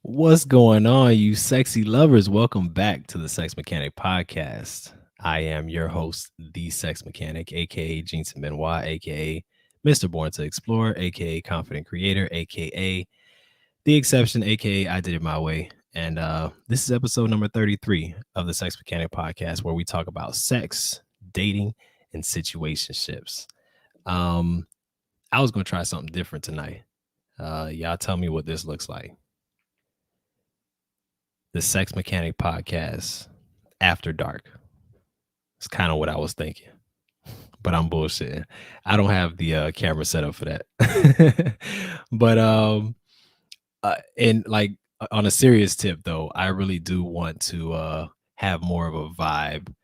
What's going on, you sexy lovers? Welcome back to the Sex Mechanic Podcast. I am your host, the Sex Mechanic, aka Jeanson Benoit, aka Mr. Born to Explore, aka Confident Creator, aka The Exception, aka I Did It My Way. And this is episode number 33 of the Sex Mechanic Podcast, where we talk about sex, dating, and situationships. Um, I was gonna try something different tonight. Y'all tell me what this looks like. The Sex Mechanic Podcast after dark. It's kind of what I was thinking, but I'm bullshitting. I don't have the camera set up for that. but and like on a serious tip though, I really do want to have more of a vibe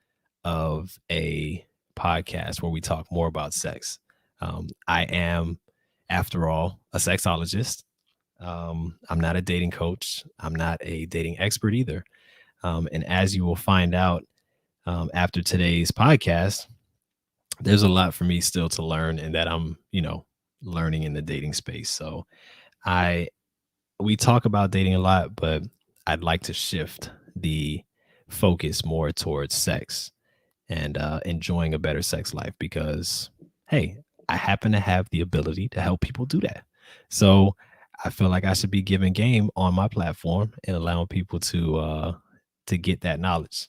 of a podcast where we talk more about sex. I am, after all, a sexologist. I'm not a dating coach. I'm not a dating expert either. And as you will find out after today's podcast, there's a lot for me still to learn, and that I'm, learning in the dating space. So I we talk about dating a lot, but I'd like to shift the focus more towards sex and enjoying a better sex life because, hey, I happen to have the ability to help people do that. So I feel like I should be giving game on my platform and allowing people to get that knowledge.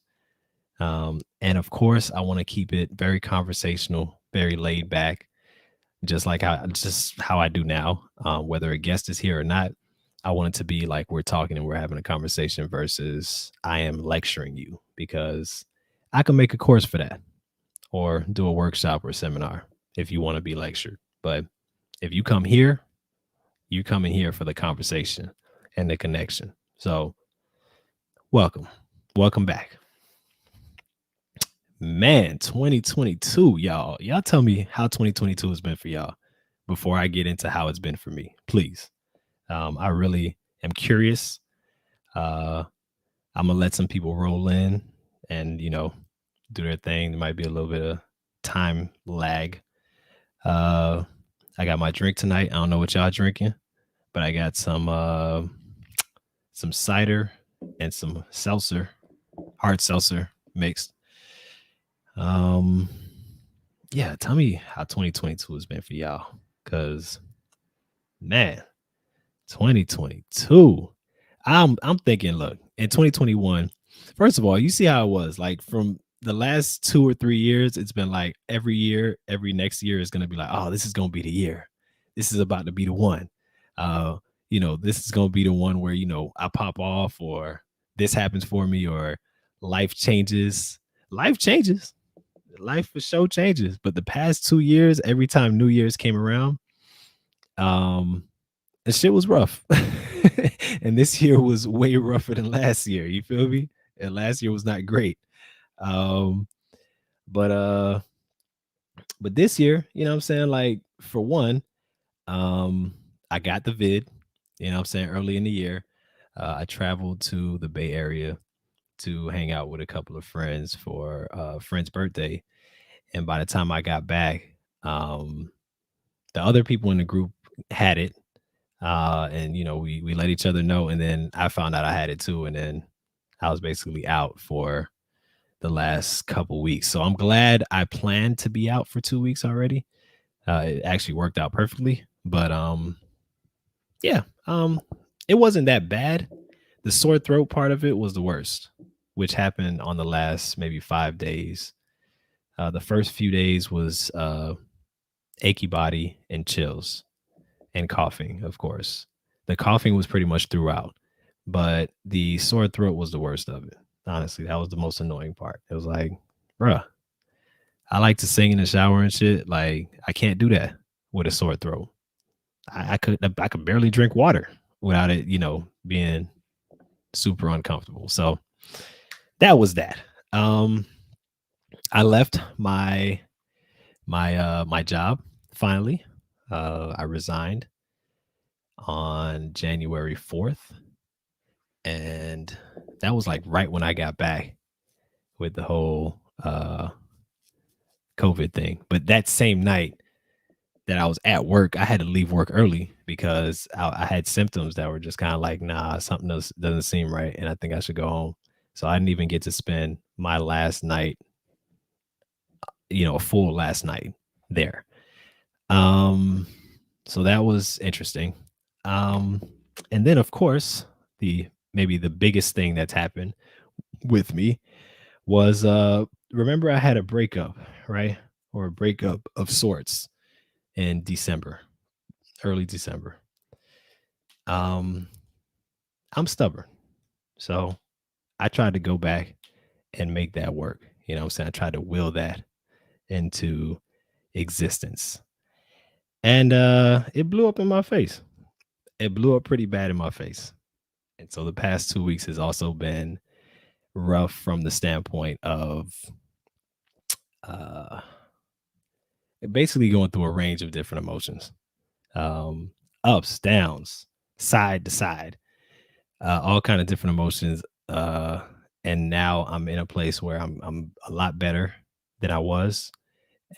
And of course, I want to keep it very conversational, very laid back, just how I do now. Whether a guest is here or not, I want it to be like we're talking and we're having a conversation versus I am lecturing you because I can make a course for that or do a workshop or seminar if you want to be lectured. But if you come here, you come in here for the conversation and the connection. So welcome. Welcome back. Man, 2022, y'all. Y'all tell me how 2022 has been for y'all before I get into how it's been for me, please. I really am curious. Uh, I'm gonna let some people roll in and do their thing. There might be a little bit of time lag. Uh, I got my drink tonight. I don't know what y'all drinking, but I got some cider and some seltzer, hard seltzer mixed. Um, yeah, tell me how 2022 has been for y'all, cause man, 2022. I'm thinking, look, in 2021, first of all, you see how it was. Like from the last 2 or 3 years, it's been like every year, every next year is gonna be like, oh, this is gonna be the year. This is about to be the one. Uh, this is gonna be the one where, I pop off or this happens for me or life changes. Life changes. Life for sure changes. But the past 2 years, every time New Year's came around, um, the shit was rough. And this year was way rougher than last year. You feel me? And last year was not great. Um, but but this year, you know what I'm saying? Like for one, I got the vid, you know what I'm saying, early in the year. I traveled to the Bay Area to hang out with a couple of friends for a friend's birthday. And by the time I got back, um, the other people in the group had it. And we let each other know, and then I found out I had it too, and then I was basically out for the last couple weeks. So I'm glad I planned to be out for 2 weeks already. It actually worked out perfectly, but yeah, it wasn't that bad. The sore throat part of it was the worst, which happened on the last maybe 5 days. The first few days was achy body and chills and coughing, of course. The coughing was pretty much throughout, but the sore throat was the worst of it. Honestly, that was the most annoying part. It was like, bruh, I like to sing in the shower and shit. Like, I can't do that with a sore throat. I could barely drink water without it, being super uncomfortable. So that was that. Um, I left my job finally. I resigned on January 4th. And that was like right when I got back with the whole COVID thing. But that same night, that I was at work. I had to leave work early because I had symptoms that were just kind of like, nah, something doesn't seem right, and I think I should go home. So I didn't even get to spend my last night, a full last night there. Um, so that was interesting. Um, and then of course, the maybe the biggest thing that's happened with me was remember I had a breakup, right? Or a breakup of sorts in December, early December. Um, I'm stubborn. So I tried to go back and make that work. You know what I'm saying? I tried to will that into existence. And it blew up in my face. It blew up pretty bad in my face. And so the past 2 weeks has also been rough from the standpoint of uh basically going through a range of different emotions. Um Ups, downs, side to side, all kind of different emotions. And now I'm in a place where I'm a lot better than I was.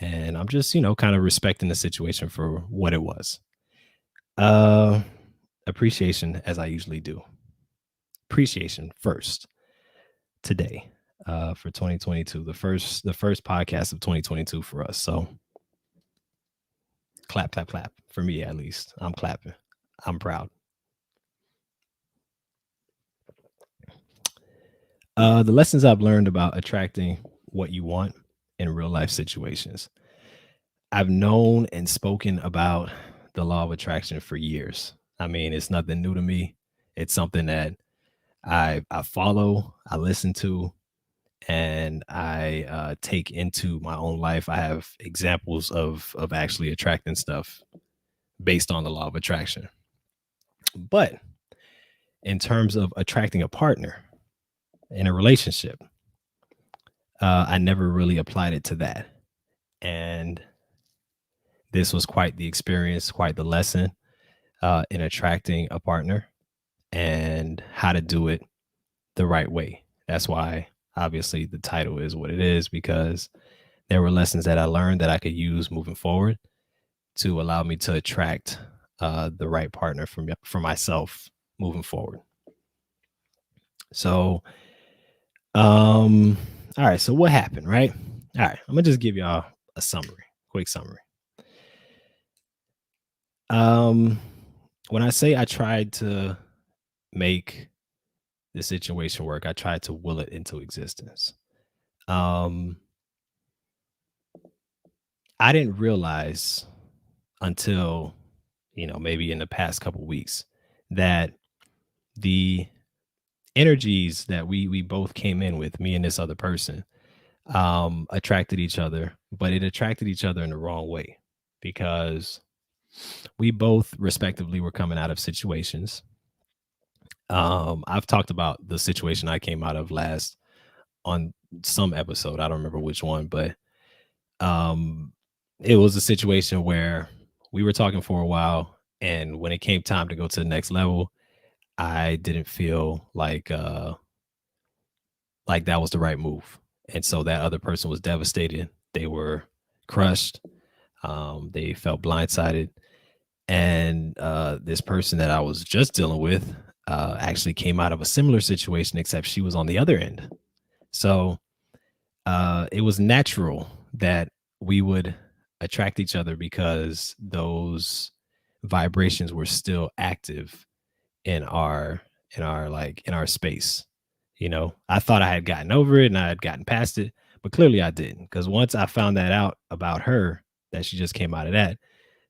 And I'm just, kind of respecting the situation for what it was. Uh Appreciation as I usually do. Appreciation first today, for 2022, the first podcast of 2022 for us. So clap, clap, clap for me at least. I'm clapping. I'm proud. The lessons I've learned about attracting what you want in real life situations. I've known and spoken about the law of attraction for years. I mean, it's nothing new to me. It's something that I follow, I listen to, and I take into my own life. I have examples of actually attracting stuff based on the law of attraction. But in terms of attracting a partner in a relationship, I never really applied it to that. And this was quite the experience, quite the lesson in attracting a partner and how to do it the right way. That's why, obviously, the title is what it is, because there were lessons that I learned that I could use moving forward to allow me to attract the right partner for myself moving forward. So, um, all right. So what happened, right? All right. I'm gonna just give y'all a summary, quick summary. Um, when I say I tried to make the situation work, I tried to will it into existence. Um, I didn't realize until maybe in the past couple weeks that the energies that we both came in with, me and this other person, attracted each other, but it attracted each other in the wrong way because we both respectively were coming out of situations. I've talked about the situation I came out of last on some episode. I don't remember which one, but um it was a situation where we were talking for a while, and when it came time to go to the next level, I didn't feel like that was the right move. And so that other person was devastated. They were crushed. They felt blindsided. And this person that I was just dealing with actually came out of a similar situation, except she was on the other end. So it was natural that we would attract each other because those vibrations were still active in our space. I thought I had gotten over it and I had gotten past it, but clearly I didn't, because once I found that out about her, that she just came out of that,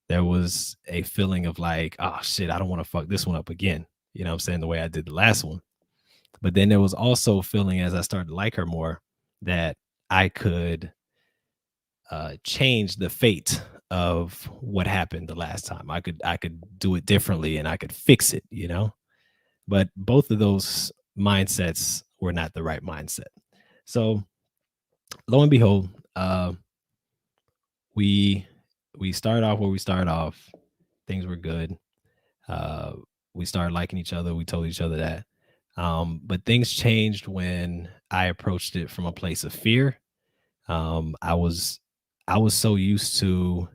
there was a feeling of like, oh shit, I don't want to fuck this one up again. You know what I'm saying? The way I did the last one. But then there was also a feeling as I started to like her more that I could change the fate of what happened the last time. I could do it differently and I could fix it. But both of those mindsets were not the right mindset. So lo and behold, we we started off where we started off. Things were good. Uh, we started liking each other. We told each other that. But things changed when I approached it from a place of fear. I was so used to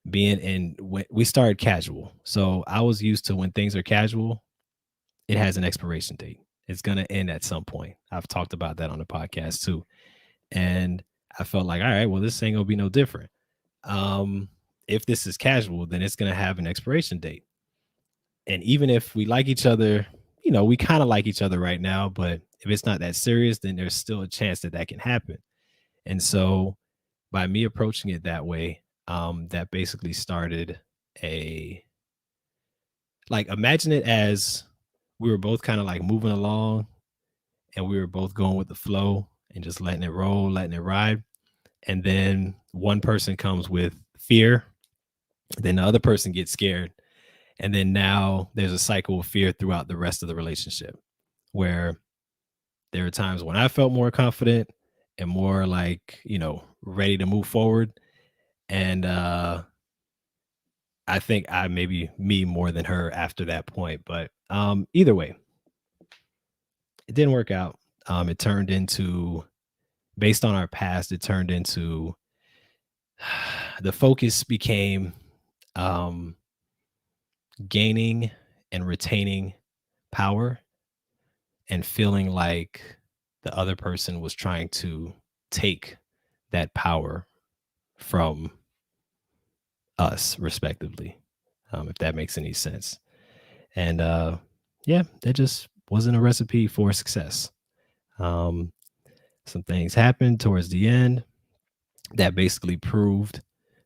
being in when we started casual. So I was used to when things are casual, it has an expiration date. It's gonna end at some point. I've talked about that on the podcast too. And I felt like, all right, well, this ain't gonna be no different. Um, if this is casual, then it's gonna have an expiration date. And even if we like each other, we kind of like each other right now, but if it's not that serious, then there's still a chance that that can happen. And so by me approaching it that way, that basically started a like imagine it as we were both kind of like moving along and we were both going with the flow and just letting it roll, letting it ride. And then one person comes with fear, then the other person gets scared. And then now there's a cycle of fear throughout the rest of the relationship where there are times when I felt more confident and more like, ready to move forward. And I think I maybe me more than her after that point. But either way, it didn't work out. It turned into based on our past, it turned into the focus became um gaining and retaining power and feeling like the other person was trying to take that power from us respectively, if that makes any sense. And yeah, that just wasn't a recipe for success. um some things happened towards the end that basically proved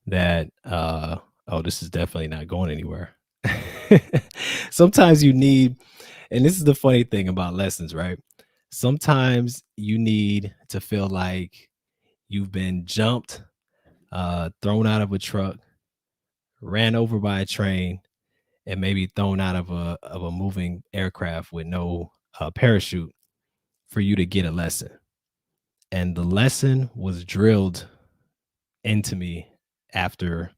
that oh, this is definitely not going anywhere. Sometimes you need, and this is the funny thing about lessons, right? Sometimes you need to feel like you've been jumped, thrown out of a truck, ran over by a train, and maybe thrown out of a moving aircraft with no parachute for you to get a lesson. And the lesson was drilled into me after,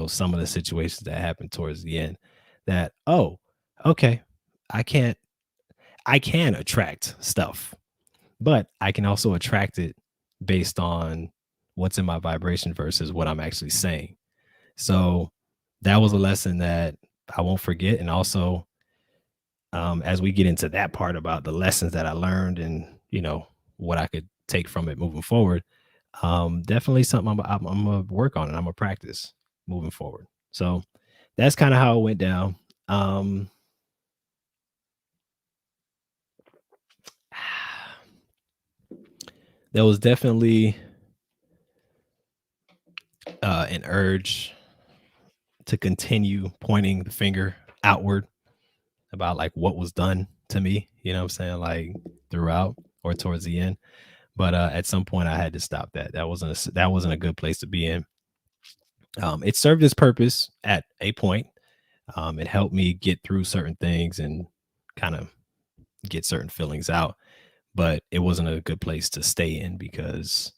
some of the situations that happened towards the end, that, oh, okay, I can't I can attract stuff, but I can also attract it based on what's in my vibration versus what I'm actually saying. So that was a lesson that I won't forget. And also, as we get into that part about the lessons that I learned and, what I could take from it moving forward, definitely something I'm gonna work on and I'm gonna practice moving forward. So that's kind of how it went down. Um, there was definitely an urge to continue pointing the finger outward about like what was done to me, you know what I'm saying, like throughout or towards the end. But at some point I had to stop that. That wasn't a good place to be in. It served its purpose at a point. It helped me get through certain things and kind of get certain feelings out, but it wasn't a good place to stay in because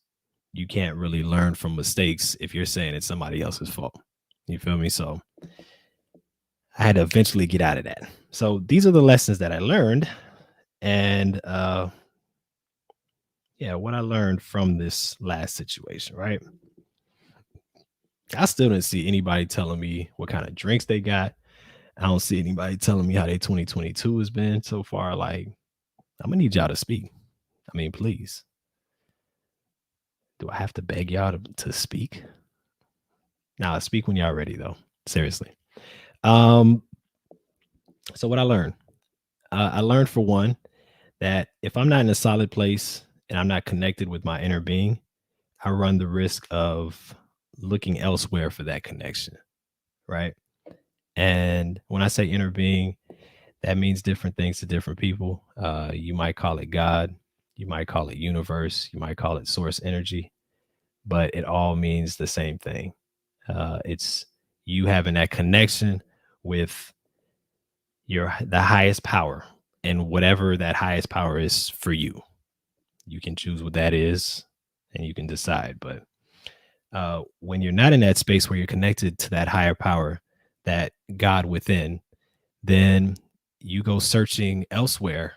you can't really learn from mistakes if you're saying it's somebody else's fault. You feel me? So I had to eventually get out of that. So these are the lessons that I learned. And yeah, what I learned from this last situation, right? I still didn't see anybody telling me what kind of drinks they got. I don't see anybody telling me how their 2022 has been so far. Like, I'm gonna need y'all to speak. I mean, please. Do I have to beg y'all to speak? Nah, speak when y'all ready though. Seriously. Um, so what I learned? I learned for one that if I'm not in a solid place and I'm not connected with my inner being, I run the risk of looking elsewhere for that connection, right? And when I say inner being, that means different things to different people. You might call it God, you might call it universe, you might call it source energy, but it all means the same thing. It's you having that connection with the highest power and whatever that highest power is for you. You can choose what that is and you can decide. But when you're not in that space where you're connected to that higher power, that God within, then you go searching elsewhere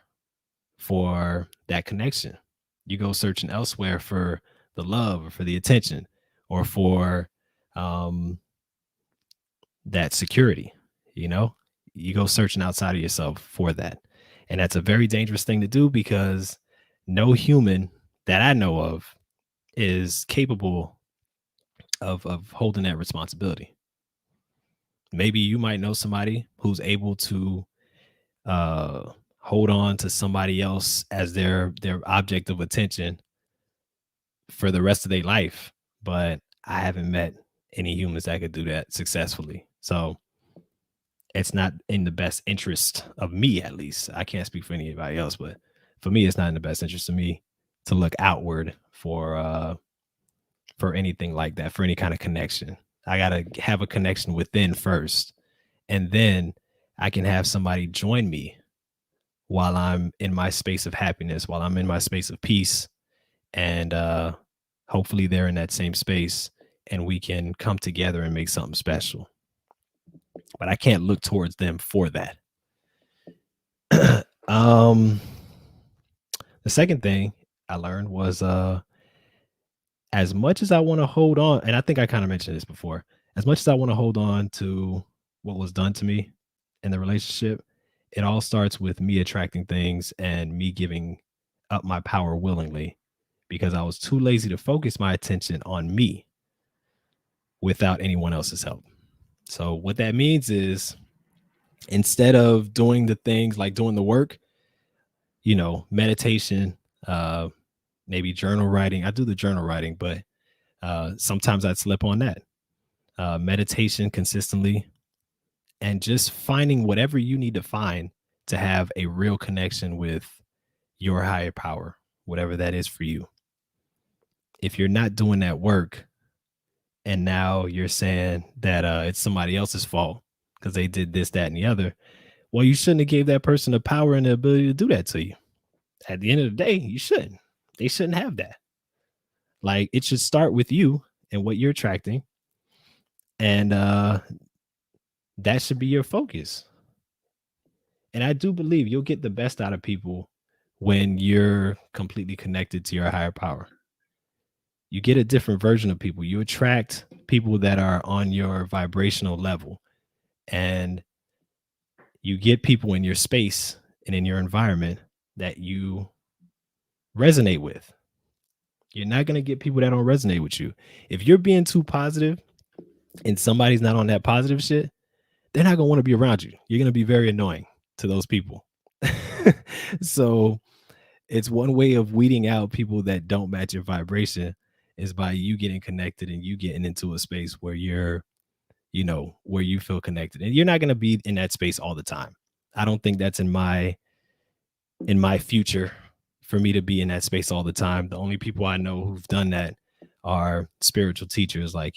for that connection. You go searching elsewhere for the love or for the attention or for um, that security, you know? You go searching outside of yourself for that. And that's a very dangerous thing to do because no human that I know of is capable of holding that responsibility. Maybe you might know somebody who's able to uh hold on to somebody else as their object of attention for the rest of their life, but I haven't met any humans that could do that successfully. So it's not in the best interest of me, at least. I can't speak for anybody else, but for me, it's not in the best interest of me to look outward for anything like that, for any kind of connection. I gotta have a connection within first, and then I can have somebody join me while I'm in my space of happiness, while I'm in my space of peace, and hopefully they're in that same space, and we can come together and make something special. But I can't look towards them for that. um, the second thing I learned was as much as I want to hold on, and I think I kind of mentioned this before, as much as I want to hold on to what was done to me in the relationship, it all starts with me attracting things and me giving up my power willingly because I was too lazy to focus my attention on me without anyone else's help. So, what that means is instead of doing the things like doing the work, meditation, uh, maybe journal writing. I do the journal writing, but sometimes I'd slip on that. Meditation consistently and just finding whatever you need to find to have a real connection with your higher power, whatever that is for you. If you're not doing that work and now you're saying that it's somebody else's fault because they did this, that, and the other, well, you shouldn't have gave that person the power and the ability to do that to you. At the end of the day, you shouldn't. They shouldn't have that. Like it should start with you and what you're attracting, and that should be your focus. And I do believe you'll get the best out of people when you're completely connected to your higher power. You get a different version of people. You attract people that are on your vibrational level, and you get people in your space and in your environment that you resonate with. You're not going to get people that don't resonate with you. If you're being too positive and somebody's not on that positive shit, they're not going to want to be around you. You're going to be very annoying to those people. So it's one way of weeding out people that don't match your vibration is by you getting connected and you getting into a space where where you feel connected. And you're not going to be in that space all the time. I don't think that's in my future for me to be in that space all the time. The only people I know who've done that are spiritual teachers like,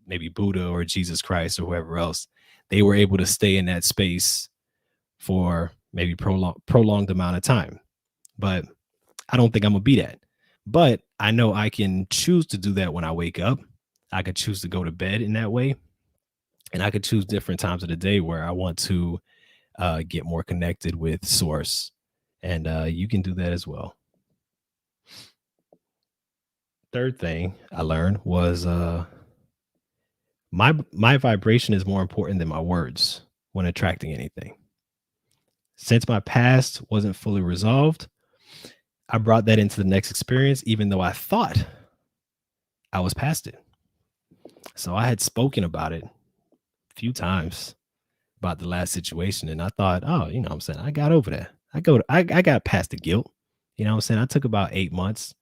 maybe Buddha or Jesus Christ or whoever else. They were able to stay in that space for maybe prolonged amount of time. But I don't think I'm gonna be that. But I know I can choose to do that when I wake up. I could choose to go to bed in that way. And I could choose different times of the day where I want to get more connected with source. And you can do that as well. Third thing I learned was my vibration is more important than my words when attracting anything. Since my past wasn't fully resolved, I brought that into the next experience, even though I thought I was past it. So I had spoken about it a few times about the last situation, and I thought, oh, what I'm saying, I got over that. I got past the guilt. You know what I'm saying? I took about 8 months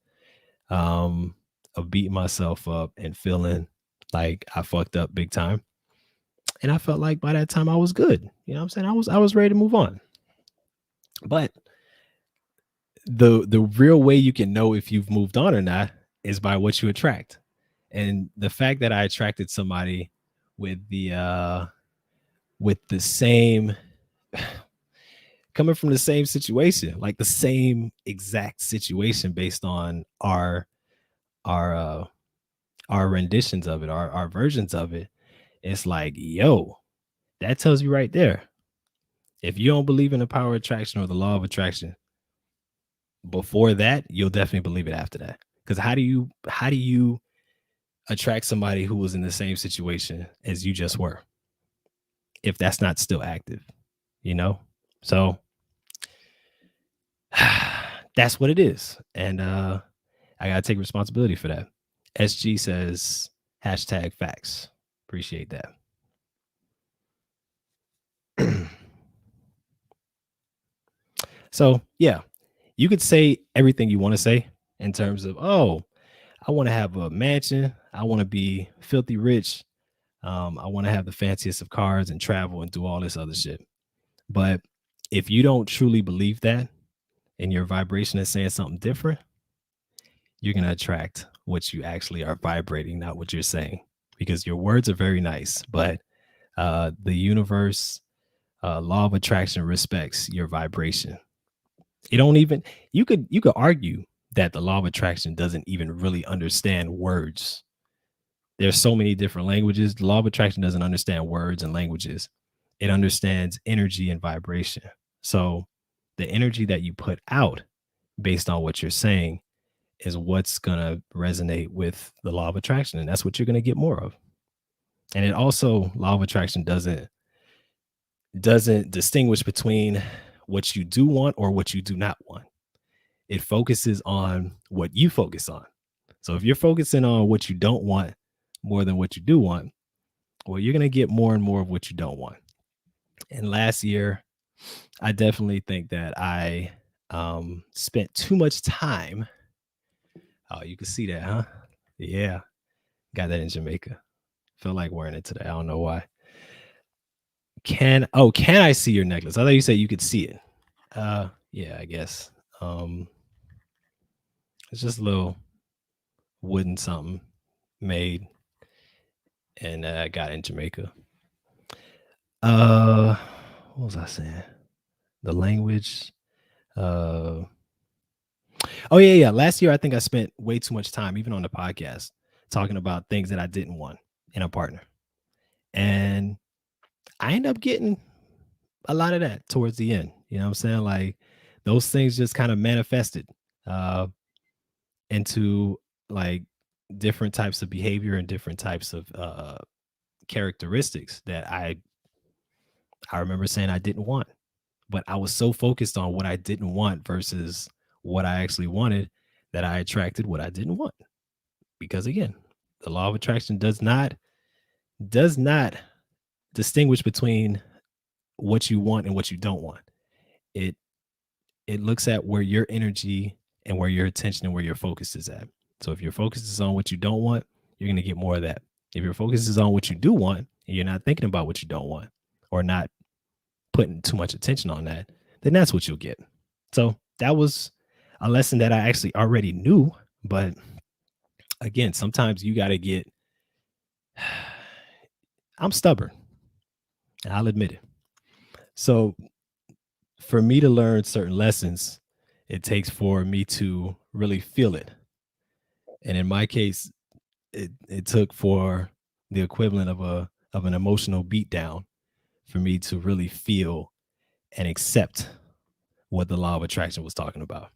um, of beating myself up and feeling like I fucked up big time. And I felt like by that time I was good. You know what I'm saying? I was ready to move on. But the real way you can know if you've moved on or not is by what you attract. And the fact that I attracted somebody with the same coming from the same situation, like the same exact situation based on our our renditions of it, our versions of it. It's like, yo, that tells you right there. If you don't believe in the power of attraction or the law of attraction before that, you'll definitely believe it after that. Because how do you attract somebody who was in the same situation as you just were? if that's not still active, you know? So that's what it is. And I gotta take responsibility for that. SG says hashtag facts. Appreciate that. So yeah, you could say everything you want to say in terms of, oh, I want to have a mansion, I want to be filthy rich, I want to have the fanciest of cars and travel and do all this other shit. But if you don't truly believe that and your vibration is saying something different, you're going to attract what you actually are vibrating, not what you're saying. Because your words are very nice, but the universe, law of attraction respects your vibration. It don't even you could argue that the law of attraction doesn't even really understand words. There's so many different languages. The law of attraction doesn't understand words and languages. It understands energy and vibration. So the energy that you put out based on what you're saying is what's going to resonate with the law of attraction, and that's what you're going to get more of. And it also, law of attraction doesn't distinguish between what you do want or what you do not want. It focuses on what you focus on. So if you're focusing on what you don't want more than what you do want, well, you're going to get more and more of what you don't want. And last year, I definitely think that I spent too much time. Oh, you can see that, huh? Yeah, got that in Jamaica. Feel like wearing it today. I don't know why. Can I see your necklace? I thought you said you could see it. Yeah, I guess. It's just a little wooden something made and got in Jamaica. Uh, what was I saying? The language. Uh, oh yeah. Last year, I think I spent way too much time, even on the podcast, talking about things that I didn't want in a partner, and I end up getting a lot of that towards the end. You know what I'm saying? Like those things just kind of manifested uh, into like different types of behavior and different types of characteristics that I remember saying I didn't want, but I was so focused on what I didn't want versus what I actually wanted that I attracted what I didn't want. Because again, the law of attraction does not distinguish between what you want and what you don't want. It it looks at where your energy and where your attention and where your focus is at. So if your focus is on what you don't want, you're going to get more of that. If your focus is on what you do want and you're not thinking about what you don't want or not putting too much attention on that, then that's what you'll get. So that was a lesson that I actually already knew. But again, sometimes you got to get, I'm stubborn. I'll admit it. So for me to learn certain lessons, it takes for me to really feel it. And in my case, it took for the equivalent of an emotional beatdown for me to really feel and accept what the law of attraction was talking about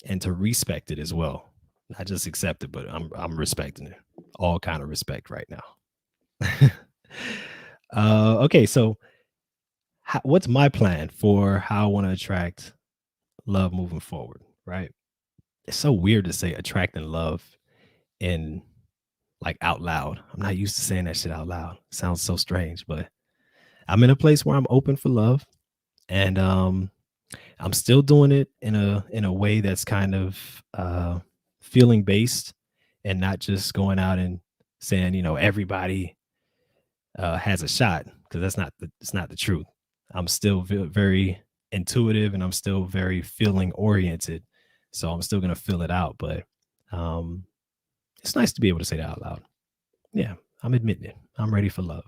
and to respect it as well. Not just accept it, but I'm respecting it. All kind of respect right now. Okay, so what's my plan for how I want to attract love moving forward? Right? It's so weird to say attracting love in like out loud. I'm not used to saying that shit out loud. It sounds so strange, but I'm in a place where I'm open for love, and I'm still doing it in a way that's kind of feeling based and not just going out and saying, everybody has a shot, because it's not the truth. I'm still very intuitive and I'm still very feeling oriented. So I'm still gonna feel it out, but um it's nice to be able to say that out loud. Yeah, I'm admitting it. I'm ready for love.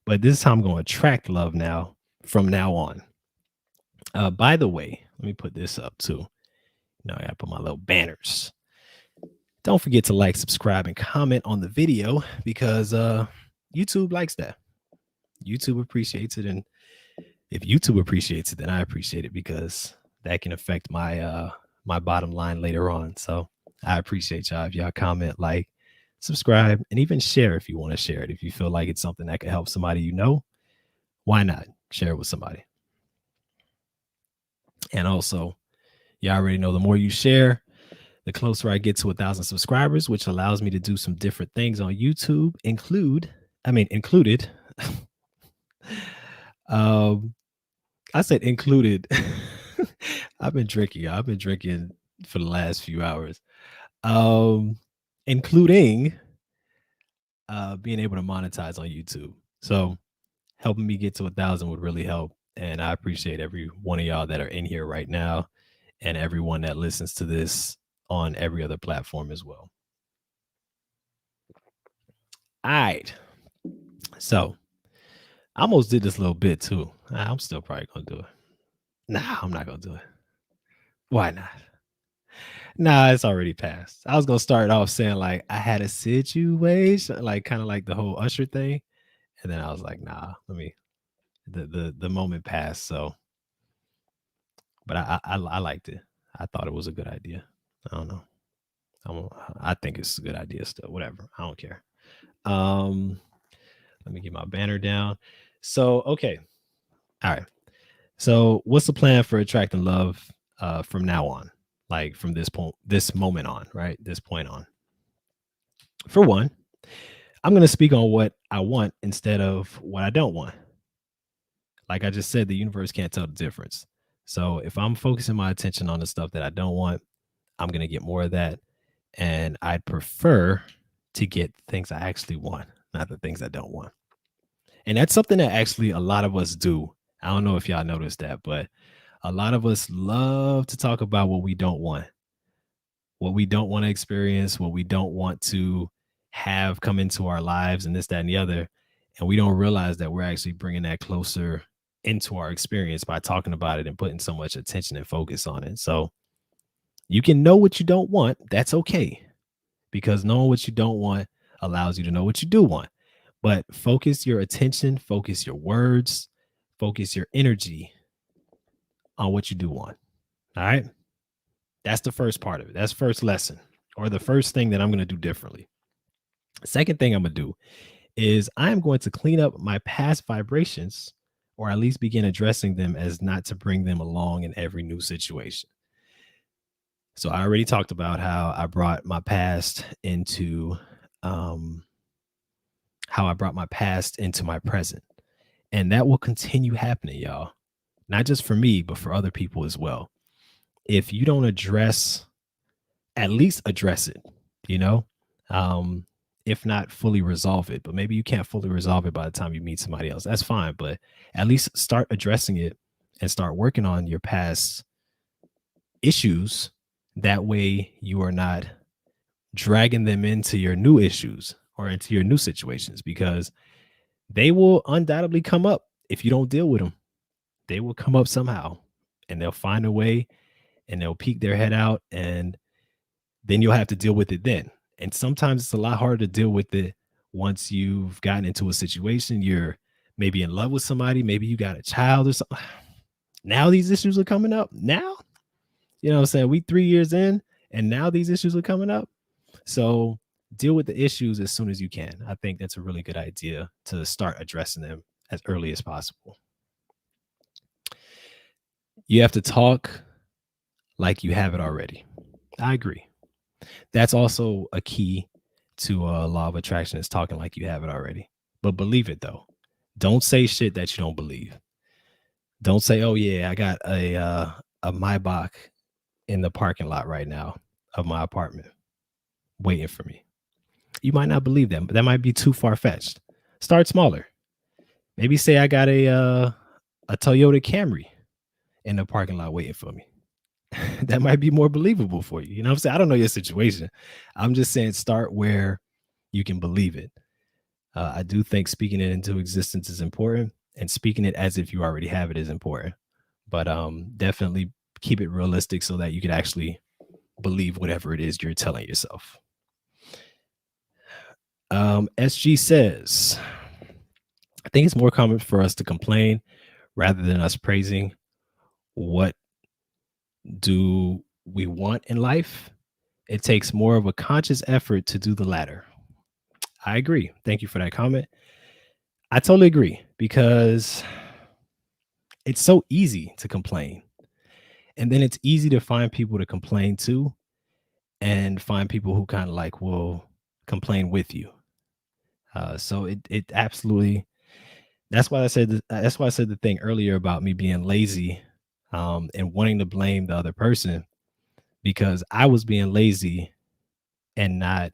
But this is how I'm gonna attract love now from now on. By the way, let me put this up too. I gotta put my little banners. Don't forget to like, subscribe, and comment on the video because YouTube likes that. YouTube appreciates it, and if YouTube appreciates it, then I appreciate it because that can affect my bottom line later on. So I appreciate y'all if y'all comment, like, subscribe, and even share if you want to share it. If you feel like it's something that could help somebody why not share it with somebody? And also, you already know the more you share, the closer I get to 1,000 subscribers, which allows me to do some different things on YouTube, included. um, I said included. I've been drinking. I've been drinking for the last few hours. Um, including being able to monetize on YouTube. So helping me get to 1,000 would really help. And I appreciate every one of y'all that are in here right now and everyone that listens to this on every other platform as well. All right. So I almost did this little bit too. I'm still probably gonna do it. Nah, I'm not gonna do it. Why not? Nah, it's already passed. I was gonna start off saying like I had a situation, like kind of like the whole Usher thing, and then I was like, nah, let me. The moment passed. So, but I liked it. I thought it was a good idea. I don't know. I'm, I think it's a good idea still. Whatever. I don't care. Um, Let me get my banner down. So, okay. All right. So, what's the plan for attracting love from now on? Like from this moment on, right? This point on. For one, I'm going to speak on what I want instead of what I don't want. Like I just said, the universe can't tell the difference. So, if I'm focusing my attention on the stuff that I don't want, I'm going to get more of that. And I'd prefer to get things I actually want, not the things I don't want. And that's something that actually a lot of us do. I don't know if y'all noticed that, but a lot of us love to talk about what we don't want to experience, what we don't want to have come into our lives, and this, that, and the other. And we don't realize that we're actually bringing that closer into our experience by talking about it and putting so much attention and focus on it. So you can know what you don't want. That's okay, because knowing what you don't want allows you to know what you do want. But focus your attention, focus your words, focus your energy on what you do want. All right. That's the first part of it. That's first lesson, or the first thing that I'm going to do differently. Second thing I'm going to do is I'm going to clean up my past vibrations, or at least begin addressing them as not to bring them along in every new situation. So I already talked about how I brought my past into um my present. And that will continue happening, y'all. Not just for me, but for other people as well. If you don't at least address it, you know, um, if not fully resolve it, but maybe you can't fully resolve it by the time you meet somebody else. That's fine, but at least start addressing it and start working on your past issues. That way, you are not dragging them into your new issues or into your new situations, because they will undoubtedly come up if you don't deal with them. They will come up somehow, and they'll find a way, and they'll peek their head out, and then you'll have to deal with it then. And sometimes it's a lot harder to deal with it once you've gotten into a situation. You're maybe in love with somebody, maybe you got a child or something. Now these issues are coming up. Now, you know what I'm saying? We 3 years in, and now these issues are coming up. So deal with the issues as soon as you can. I think that's a really good idea, to start addressing them as early as possible. You have to talk like you have it already. I agree. That's also a key to law of attraction, is talking like you have it already. But believe it though. Don't say shit that you don't believe. Don't say, "Oh yeah, I got a Maybach in the parking lot right now of my apartment waiting for me." You might not believe that, but that might be too far fetched. Start smaller. Maybe say, "I got a Toyota Camry in the parking lot waiting for me." That might be more believable for you. You know what I'm saying? I don't know your situation. I'm just saying start where you can believe it. I do think speaking it into existence is important, and speaking it as if you already have it is important. But definitely keep it realistic so that you can actually believe whatever it is you're telling yourself. SG says, I think it's more common for us to complain rather than us praising. What do we want in life? It takes more of a conscious effort to do the latter. I agree. Thank you for that comment. I totally agree because it's so easy to complain. And then it's easy to find people to complain to and find people who kind of like will complain with you. So it absolutely that's why I said the thing earlier about me being lazy and wanting to blame the other person because I was being lazy and not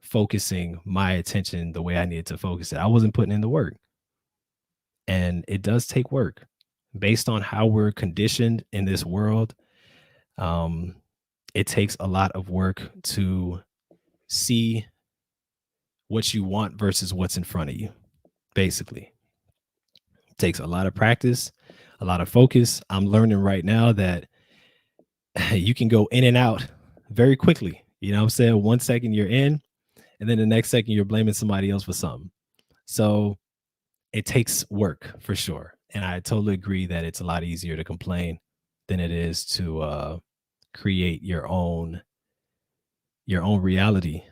focusing my attention the way I needed to focus it. I wasn't putting in the work. And it does take work based on how we're conditioned in this world. Um, it takes a lot of work to see what you want versus what's in front of you. Basically, it takes a lot of practice, a lot of focus. I'm learning right now that you can go in and out very quickly. You know what I'm saying? 1 second you're in, and then the next second you're blaming somebody else for something. So it takes work for sure. And I totally agree that it's a lot easier to complain than it is to create your own reality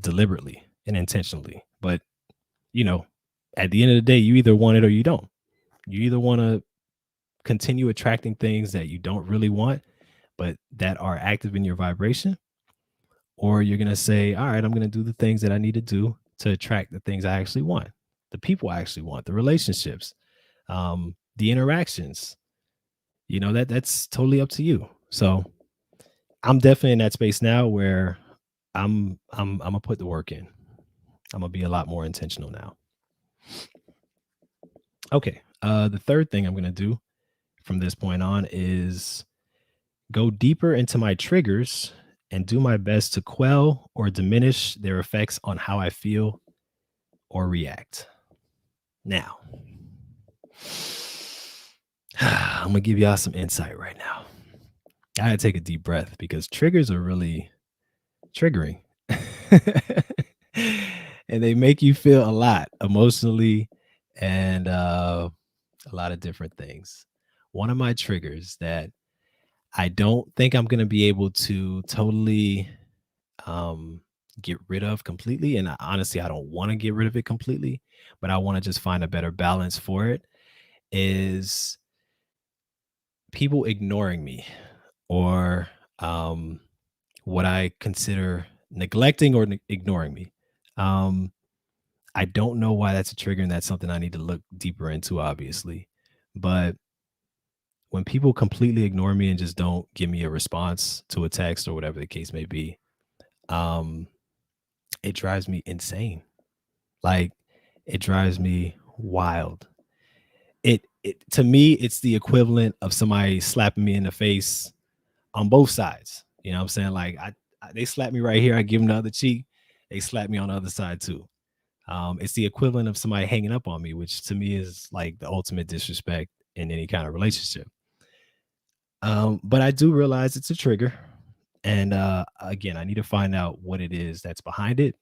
deliberately and intentionally. But you know, at the end of the day, you either want it or you don't. You either want to continue attracting things that you don't really want, but that are active in your vibration, or you're going to say, all right, I'm going to do the things that I need to do to attract the things I actually want, the people I actually want, the relationships, the interactions. That's totally up to you. So I'm definitely in that space now where I'm gonna put the work in. I'm gonna be a lot more intentional now. Okay. The third thing I'm gonna do from this point on is go deeper into my triggers and do my best to quell or diminish their effects on how I feel or react. Now, I'm gonna give y'all some insight right now. I gotta take a deep breath because triggers are really triggering. And they make you feel a lot emotionally and a lot of different things. One of my triggers that I don't think I'm going to be able to totally um, get rid of completely. And honestly, I don't want to get rid of it completely, but I want to just find a better balance for it is people ignoring me or um, what I consider neglecting or ignoring me. Um, I don't know why that's a trigger, and that's something I need to look deeper into, obviously. But when people completely ignore me and just don't give me a response to a text or whatever the case may be, um, it drives me insane. Like it drives me wild. It to me, it's the equivalent of somebody slapping me in the face on both sides. You know what I'm saying? Like they slap me right here, I give them the other cheek. They slap me on the other side too. It's the equivalent of somebody hanging up on me, which to me is like the ultimate disrespect in any kind of relationship. But I do realize it's a trigger. And again, I need to find out what it is that's behind it.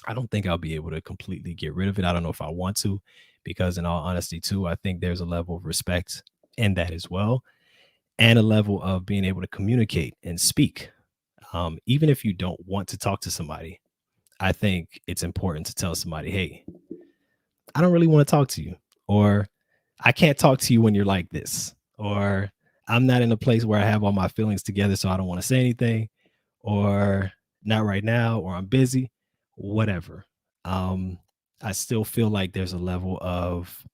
I don't think I'll be able to completely get rid of it. I don't know if I want to, because in all honesty, too, I think there's a level of respect in that as well, and a level of being able to communicate and speak. Even if you don't want to talk to somebody, I think it's important to tell somebody, hey, I don't really want to talk to you, or I can't talk to you when you're like this, or I'm not in a place where I have all my feelings together, so I don't want to say anything, or not right now, or I'm busy, whatever. Um, I still feel like there's a level of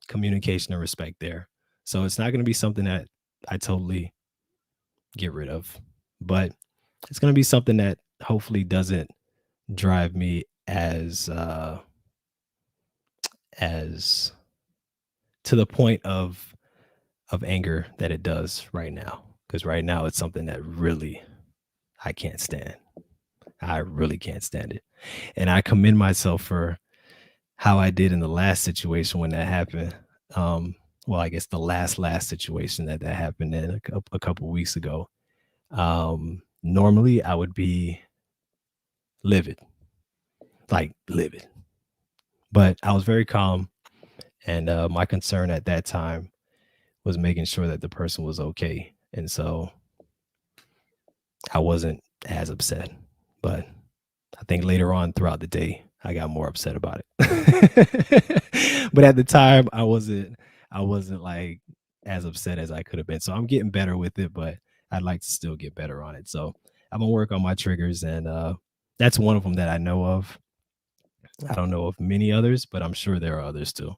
communication and respect there. So it's not going to be something that I totally get rid of, but it's going to be something that hopefully doesn't drive me as to the point of anger that it does right now. Because right now it's something that really I can't stand. I really can't stand it. And I commend myself for how I did in the last situation when that happened. Well, I guess the last situation that happened in a couple weeks ago. Normally I would be livid, like livid, but I was very calm. And my concern at that time was making sure that the person was okay. And so I wasn't as upset. But I think later on throughout the day, I got more upset about it. But at the time, I wasn't like as upset as I could have been. So I'm getting better with it, but I'd like to still get better on it. So I'm gonna work on my triggers, and that's one of them that I know of. I don't know of many others, but I'm sure there are others too.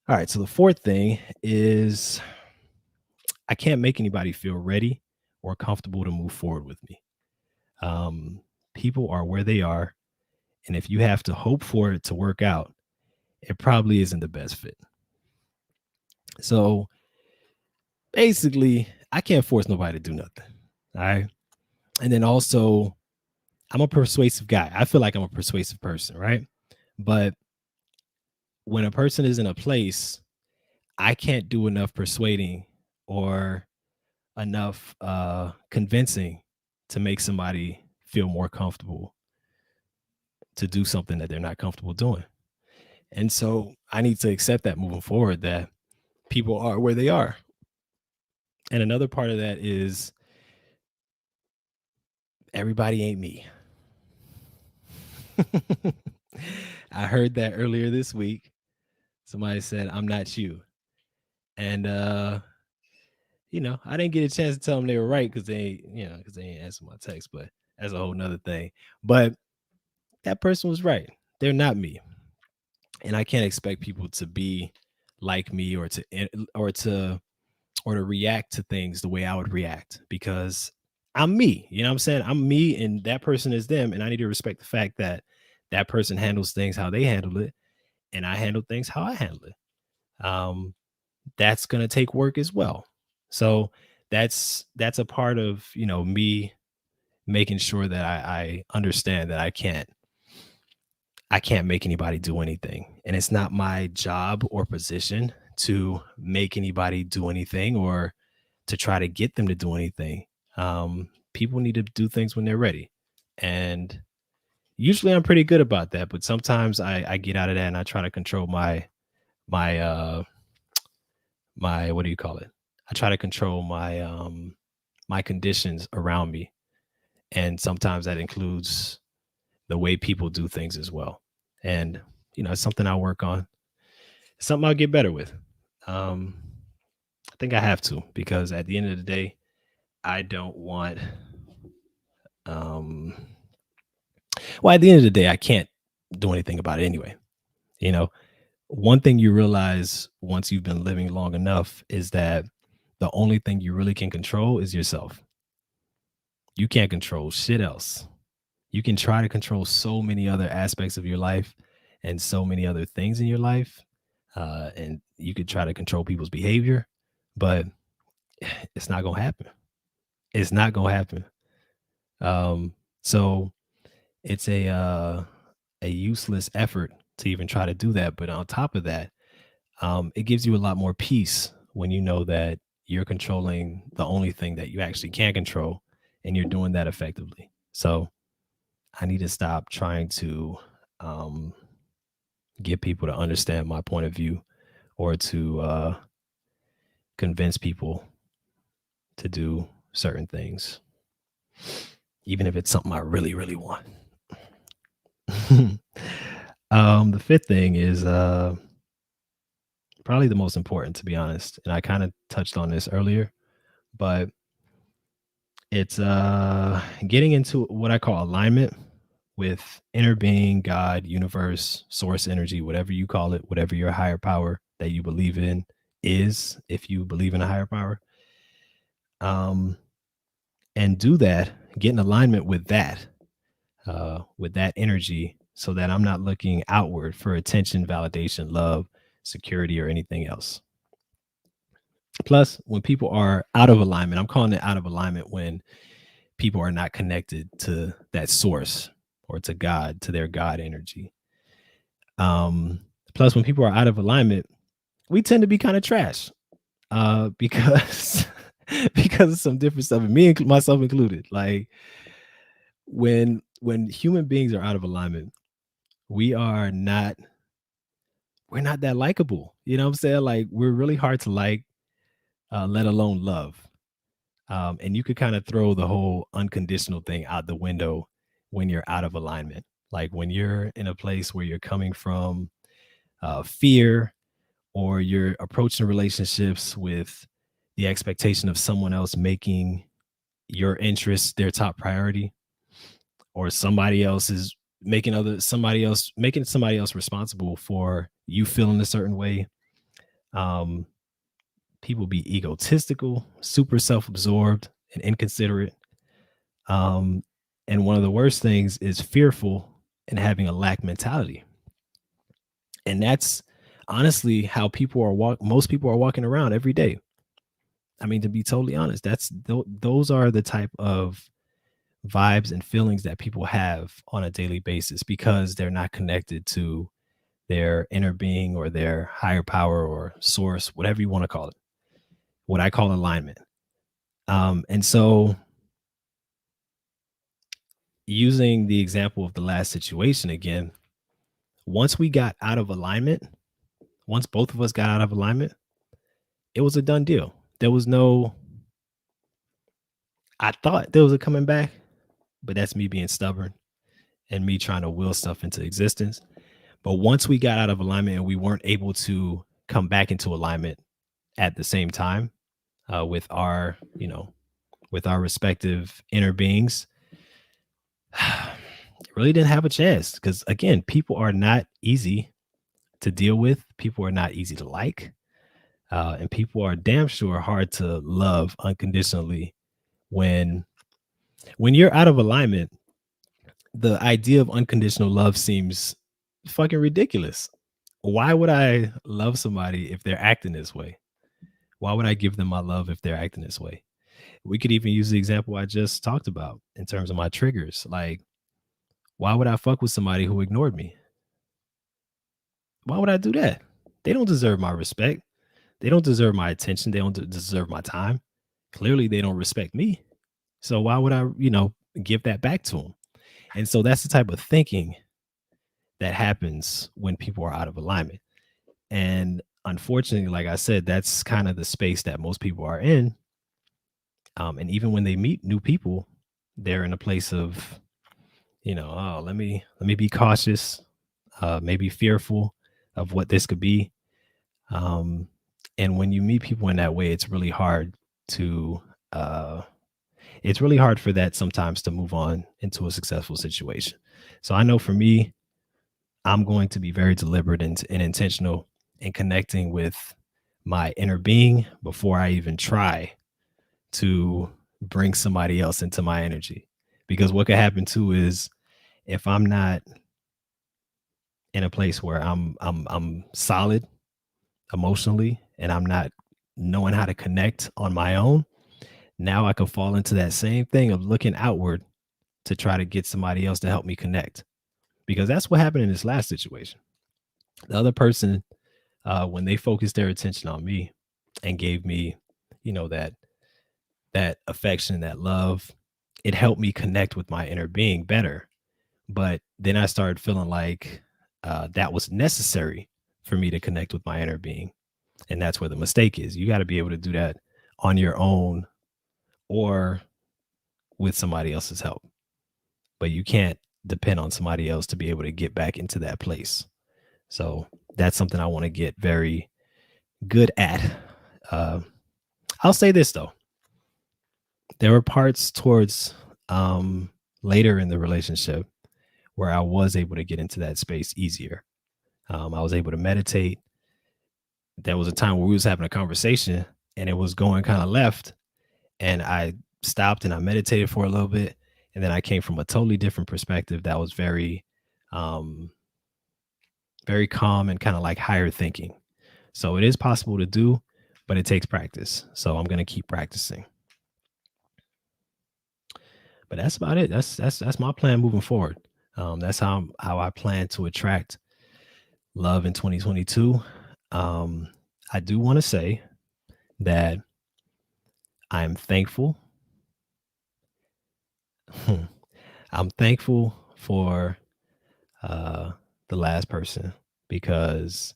All right. So the fourth thing is I can't make anybody feel ready or comfortable to move forward with me. Um, People are where they are, and if you have to hope for it to work out, it probably isn't the best fit. So basically, I can't force nobody to do nothing. All right. And then also, I'm a persuasive guy. I feel like I'm a persuasive person, right? But when a person is in a place, I can't do enough persuading or enough convincing to make somebody feel more comfortable to do something that they're not comfortable doing. And so I need to accept that moving forward that people are where they are. And another part of that is everybody ain't me. I heard that earlier this week. Somebody said, I'm not you. And I didn't get a chance to tell them they were right because because they ain't answer my text, but that's a whole nother thing. But that person was right. They're not me. And I can't expect people to be like me or to react to things the way I would react because I'm me. You know what I'm saying? I'm me and that person is them. And I need to respect the fact that that person handles things how they handle it and I handle things how I handle it. That's gonna take work as well. So that's a part of me making sure that I understand that I can't make anybody do anything. And it's not my job or position to make anybody do anything or to try to get them to do anything. People need to do things when they're ready. And usually I'm pretty good about that, but sometimes I get out of that and I try to control my my what do you call it? I try to control my conditions around me. And sometimes that includes the way people do things as well. And it's something I work on. It's something I'll get better with. Um, I think I have to because at the end of the day, I don't want um well, at the end of the day, I can't do anything about it anyway. You know, one thing you realize once you've been living long enough is that the only thing you really can control is yourself. You can't control shit else. You can try to control so many other aspects of your life and so many other things in your life. And you could try to control people's behavior, but it's not gonna happen. It's not gonna happen. So it's a useless effort to even try to do that. But on top of that, it gives you a lot more peace when you know that you're controlling the only thing that you actually can control, and you're doing that effectively. So I need to stop trying to um, get people to understand my point of view or to convince people to do certain things, even if it's something I really, really want. The fifth thing is probably the most important, to be honest. And I kind of touched on this earlier, but it's getting into what I call alignment with inner being, God, universe, source energy, whatever you call it, whatever your higher power that you believe in is, if you believe in a higher power. Um, and do that, get in alignment with that energy so that I'm not looking outward for attention, validation, love, security, or anything else. Plus, when people are out of alignment, I'm calling it out of alignment when people are not connected to that source or to God, to their God energy. Um, Plus, when people are out of alignment, we tend to be kind of trash because because of some different stuff, and myself included. Like when human beings are out of alignment, we are not we're not that likable. You know what I'm saying? Like we're really hard to like, let alone love. And you could kind of throw the whole unconditional thing out the window when you're out of alignment. Like when you're in a place where you're coming from fear, or you're approaching relationships with the expectation of someone else making your interests their top priority, or somebody else is making somebody else responsible for you feeling a certain way. Um, People be egotistical, super self-absorbed, and inconsiderate. Um, and one of the worst things is fearful and having a lack mentality. And that's honestly how most people are walking around every day. I mean, to be totally honest, those are the type of vibes and feelings that people have on a daily basis because they're not connected to their inner being or their higher power or source, whatever you want to call it, what I call alignment. And so, using the example of the last situation again, once we got out of alignment, once both of us got out of alignment, it was a done deal. There was no, I thought there was a coming back, but that's me being stubborn and me trying to will stuff into existence. But once we got out of alignment and we weren't able to come back into alignment at the same time, with our, with our respective inner beings, really didn't have a chance. Because again, people are not easy to deal with. People are not easy to like, and people are damn sure hard to love unconditionally. When you're out of alignment, the idea of unconditional love seems fucking ridiculous. Why would I love somebody if they're acting this way? Why would I give them my love if they're acting this way? We could even use the example I just talked about in terms of my triggers. Like, why would I fuck with somebody who ignored me? Why would I do that? They don't deserve my respect. They don't deserve my attention. They don't deserve my time. Clearly, they don't respect me. So why would I, give that back to them? And so that's the type of thinking that happens when people are out of alignment. And unfortunately, like I said, that's kind of the space that most people are in. And even when they meet new people, they're in a place of, oh, let me be cautious, maybe fearful of what this could be. Um, and when you meet people in that way, to, uh, it's really hard for that sometimes to move on into a successful situation. So I know for me, I'm going to be very deliberate and intentional in connecting with my inner being before I even try to bring somebody else into my energy. Because what could happen too is, if I'm not in a place where I'm solid emotionally, and I'm not knowing how to connect on my own, now I could fall into that same thing of looking outward to try to get somebody else to help me connect. Because that's what happened in this last situation. The other person, when they focused their attention on me and gave me, that affection, that love, it helped me connect with my inner being better. But then I started feeling like that was necessary for me to connect with my inner being. And that's where the mistake is. You got to be able to do that on your own or with somebody else's help. But you can't depend on somebody else to be able to get back into that place. So that's something I want to get very good at. Uh, I'll say this though, there were parts towards later in the relationship where I was able to get into that space easier. I was able to meditate. There was a time where we was having a conversation and it was going kind of left, and I stopped and I meditated for a little bit, and then I came from a totally different perspective that was um, very calm and kind of like higher thinking. So it is possible to do, but it takes practice. So I'm gonna keep practicing. But that's about it. That's my plan moving forward. That's how I plan to attract love in 2022. Um, I do want to say that I'm thankful. I'm thankful for uh, the last person, because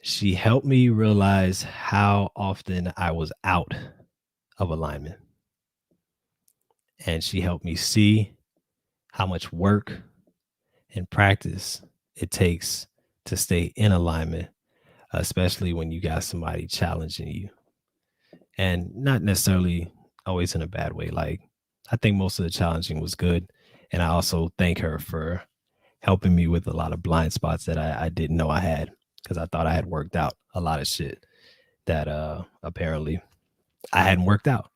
she helped me realize how often I was out of alignment, and she helped me see how much work and practice it takes to stay in alignment, especially when you got somebody challenging you, and not necessarily always in a bad way. Like, I think most of the challenging was good. And I also thank her for helping me with a lot of blind spots that I didn't know I had, because I thought I had worked out a lot of shit that apparently I hadn't worked out.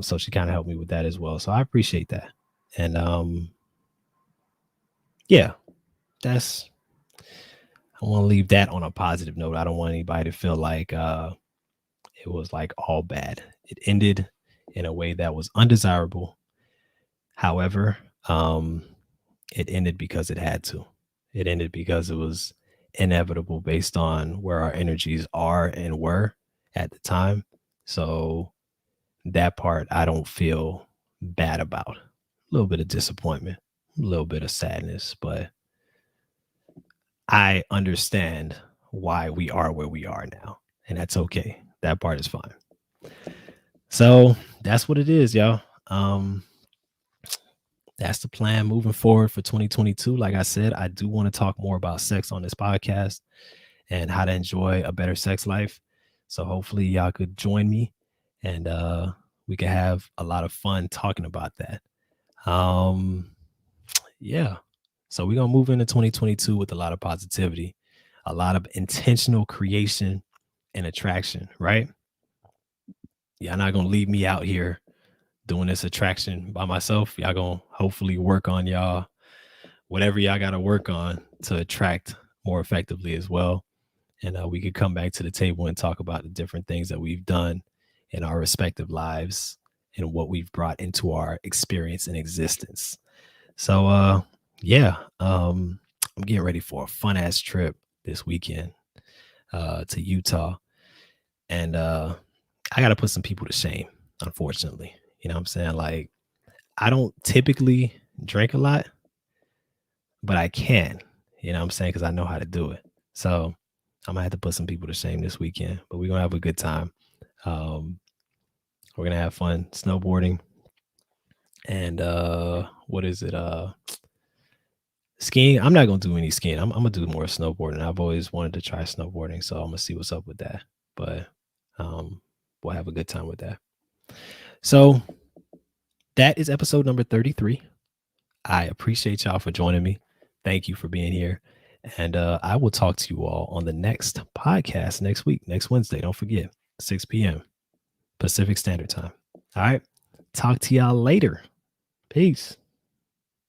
So she kind of helped me with that as well. So I appreciate that. And yeah, that's I want to leave that on a positive note. I don't want anybody to feel like it was like all bad. It ended in a way that was undesirable. However, it ended because it had to. It ended because it was inevitable based on where our energies are and were at the time. So that part I don't feel bad about. A little bit of disappointment, a little bit of sadness, but I understand why we are where we are now. And that's okay. That part is fine. So that's what it is, y'all. That's the plan moving forward for 2022. Like I said, I do want to talk more about sex on this podcast and how to enjoy a better sex life. So hopefully y'all could join me, and we can have a lot of fun talking about that. Um yeah. So we're gonna move into 2022 with a lot of positivity, a lot of intentional creation and attraction, right? Y'all not gonna leave me out here doing this attraction by myself. Y'all gonna hopefully work on y'all, whatever y'all gotta work on to attract more effectively as well. And we could come back to the table and talk about the different things that we've done in our respective lives and what we've brought into our experience and existence. So yeah, I'm getting ready for a fun ass trip this weekend to Utah. And I gotta put some people to shame, unfortunately. You know what I'm saying? Like, I don't typically drink a lot, but I can, you know what I'm saying? Because I know how to do it. So I'm gonna have to put some people to shame this weekend, but we're gonna have a good time. Um, we're gonna have fun snowboarding and what is it? Skiing. I'm not gonna do any skiing. I'm gonna do more snowboarding. I've always wanted to try snowboarding, so I'm gonna see what's up with that. But um, we'll have a good time with that. So that is episode number 33. I appreciate y'all for joining me. Thank you for being here. And I will talk to you all on the next podcast next week, next Wednesday. Don't forget, 6 p.m. Pacific Standard Time. All right. Talk to y'all later. Peace.